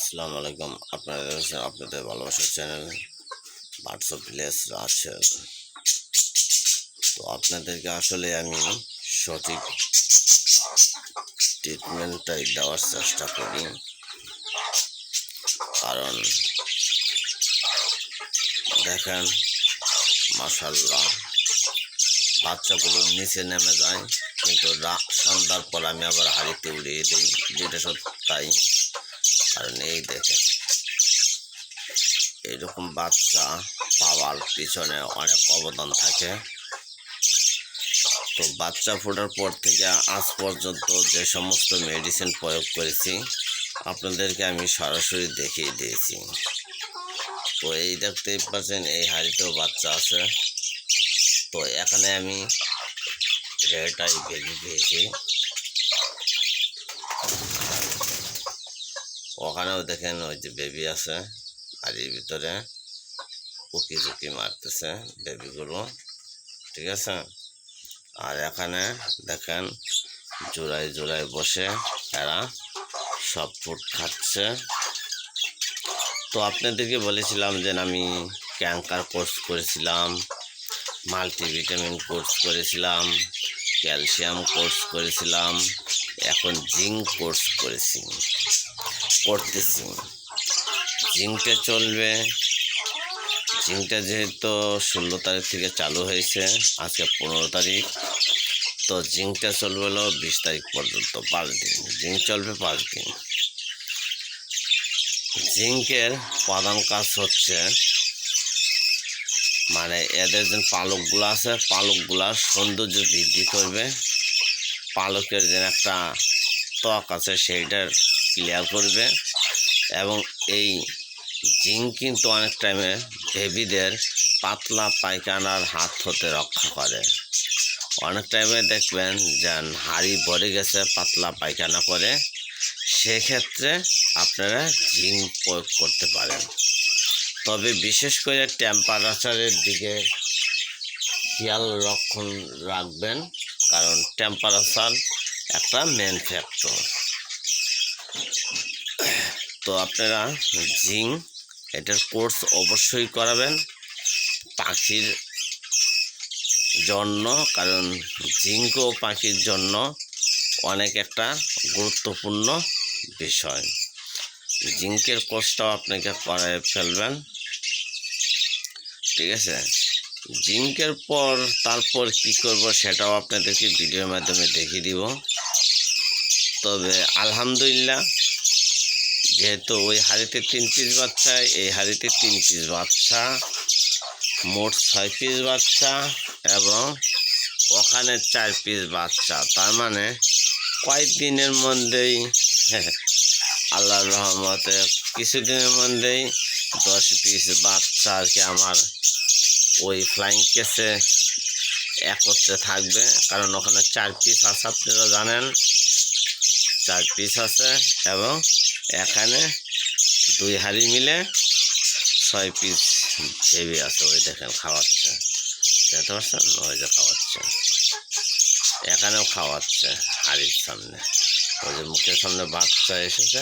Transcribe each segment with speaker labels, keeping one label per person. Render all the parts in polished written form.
Speaker 1: আসসালামু আলাইকুম। আপনাদের ভালোবাসার channel birds of village Rajshahi. তো আপনাদেরকে আসলে আমি সঠিক ট্রিটমেন্টটাই দেওয়ার চেষ্টা করি, কারণ দেখেন মাশাআল্লাহ বাচ্চাগুলো নিচে নেমে যায়, কিন্তু সন্ধ্যার পর আমি আবার হাড়িতে উড়িয়ে দিই, যেটা সত্যি তাই। কারণ এই দেখেন এইরকম বাচ্চা পাওয়ার পিছনে অনেক অবদান থাকে। তো বাচ্চা ফোটার পর থেকে আজ পর্যন্ত যে সমস্ত মেডিসিন প্রয়োগ করেছি আপনাদেরকে আমি সরাসরি দেখিয়ে দিয়েছি। তো এই দেখতেই পাচ্ছেন এই হাড়িতেও বাচ্চা আছে। তো এখানে আমি রেটাই বেবি দিয়েছি, ওখানেও দেখেন ওই যে বেবি আছে হাড়ির ভিতরে, উকি ঝুঁকি মারতেছে বেবিগুলো, ঠিক আছে। আর এখানে দেখেন জোড়ায় জোড়ায় বসে এরা সব ফুড খাচ্ছে। তো আপনাদেরকে বলেছিলাম যে আমি ক্যাঙ্কার কোর্স করেছিলাম, মাল্টিভিটামিন কোর্স করেছিলাম, ক্যালসিয়াম কোর্স করেছিলাম, এখন জিঙ্ক কোর্স করতেছি। জিঙ্কটা চলবে, জিঙ্কটা যেহেতু 16 তারিখ থেকে চালু হয়েছে, আজকে 15 তারিখ, তো জিঙ্কটা চলবে হলো 20 তারিখ পর্যন্ত, 5 দিন জিঙ্ক চলবে, 5 দিন। জিঙ্কের প্রধান কাজ হচ্ছে মানে এদের যে পালকগুলো আছে পালকগুলার সৌন্দর্য বৃদ্ধি করবে, পালকের যে একটা ত্বক আছে সেইটার ক্লিয়ার করবে, এবং এই জিঙ্ক কিন্তু অনেক টাইমে বেবিদের পাতলা পায়খানার হাত হতে রক্ষা করে। অনেক টাইমে দেখবেন যে হাড়ি ভরে গেছে পাতলা পায়খানা করে, সেক্ষেত্রে আপনারা জিঙ্ক প্রয়োগ করতে পারেন। তবে বিশেষ করে টেম্পারেচারের দিকে খেয়াল রাখবেন, কারণ টেম্পারেচার একটা মেন ফ্যাক্টর। তো আপনারা জিঙ্ক এটার কোর্স অবশ্যই করাবেন পাখির জন্য, কারণ জিঙ্কও পাখির জন্য অনেক একটা গুরুত্বপূর্ণ বিষয়। জিঙ্কের কোর্সটাও আপনাকে করায় ফেলবেন, ঠিক আছে। জিঙ্কের পর তারপর কি করব সেটাও আপনাদেরকে ভিডিওর মাধ্যমে দেখিয়ে দিব। তবে আলহামদুলিল্লাহ, যেহেতু ওই হাড়িতে 3 পিস বাচ্চা, এই হাড়িতে 3 পিস বাচ্চা, মোট 6 পিস বাচ্চা, এবং ওখানে 4 পিস বাচ্চা, তার মানে কয়েকদিনের মধ্যেই আল্লাহর রহমতে কিছুদিনের মধ্যেই 10 পিস বাচ্চা আর কি আমার ওই ফ্লাইং কেসে একত্রে থাকবে। কারণ ওখানে 4 পিস আছে, আপনারা জানেন 4 পিস আছে, এবং এখানে 2 হাড়ি মিলে 6 পিস বেবি আছে। ওই দেখেন খাওয়াচ্ছে, দেখতে পাচ্ছেন, ওই যে খাওয়াচ্ছে, এখানেও খাওয়াচ্ছে হাড়ির সামনে, ওই যে মুখের সামনে বাচ্চা এসেছে,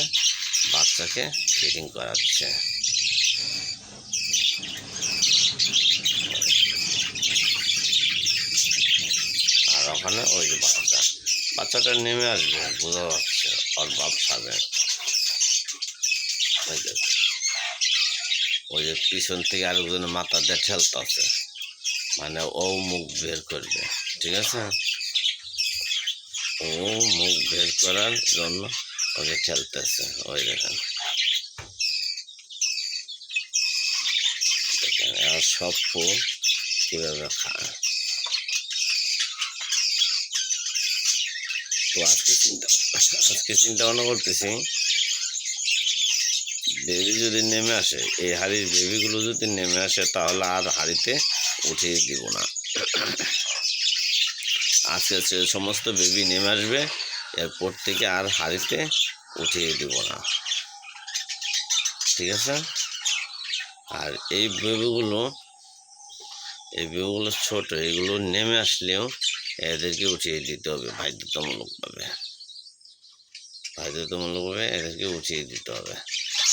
Speaker 1: বাচ্চাকে ফিডিং করাচ্ছে। আর ওখানে ওই যে বাচ্চাটা নেমে আসবে, বোঝা যাচ্ছে ওর বাপ খাবে। ওই যে পিছন থেকে আরেকজনের মাথা দিয়ে ঠেলতেছে, মানে ও মুখ বের করবে, ঠিক আছে, ও মুখ বের করার জন্য ওকে ঠেলতেছে। ওই দেখেন দেখেন আর সব ফুল কীভাবে খায়। তো আজকে চিন্তা ভাবনা করতেছি, বেবি যদি নেমে আসে, এই হাড়ির বেবিগুলো যদি নেমে আসে, তাহলে আর হাড়িতে উঠিয়ে দিব না। আজকে সে সমস্ত বেবি নেমে আসবে, এরপর থেকে আর হাড়িতে উঠিয়ে দিব না, ঠিক আছে। আর এই বেবিগুলো ছোট, এগুলো নেমে আসলেও এদেরকে উঠিয়ে দিতে হবে বাধ্যতামূলকভাবে, এদেরকে উঠিয়ে দিতে হবে।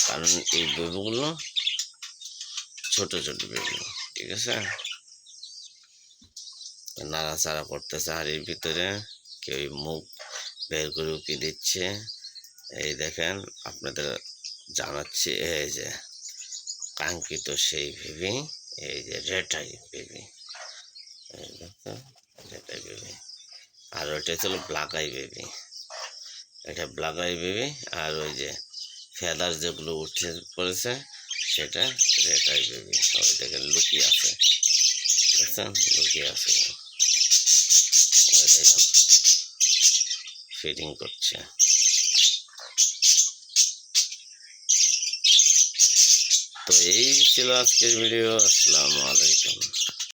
Speaker 1: কারণ এই বেবিগুলো ছোট ছোট বেবি, ঠিক আছে। নাড়াচাড়া করতেছে হাড়ির ভিতরে, কেউ মুখ বের করে উকি দিচ্ছে। এই দেখেন আপনাদের জানাচ্ছি, এই যে কাঙ্ক্ষিত সেই বেবি, এই যে রেটাই বেবি, এই দেখেন রেটাই বেবি। আর ওইটা ছিল ব্ল্যাক আই বেবি, এটা ব্ল্যাক আই বেবি। আর ওই যে ফেদার যেগুলো উঠে পড়েছে সেটা রেড আই বেবি। ওই দেখেন লুকিয়ে আছে, দেখছেন লুকিয়ে আছে, ওই দেখেন ফিডিং করছে। তো এই ছিল আজকের ভিডিও। আসসালামু আলাইকুম।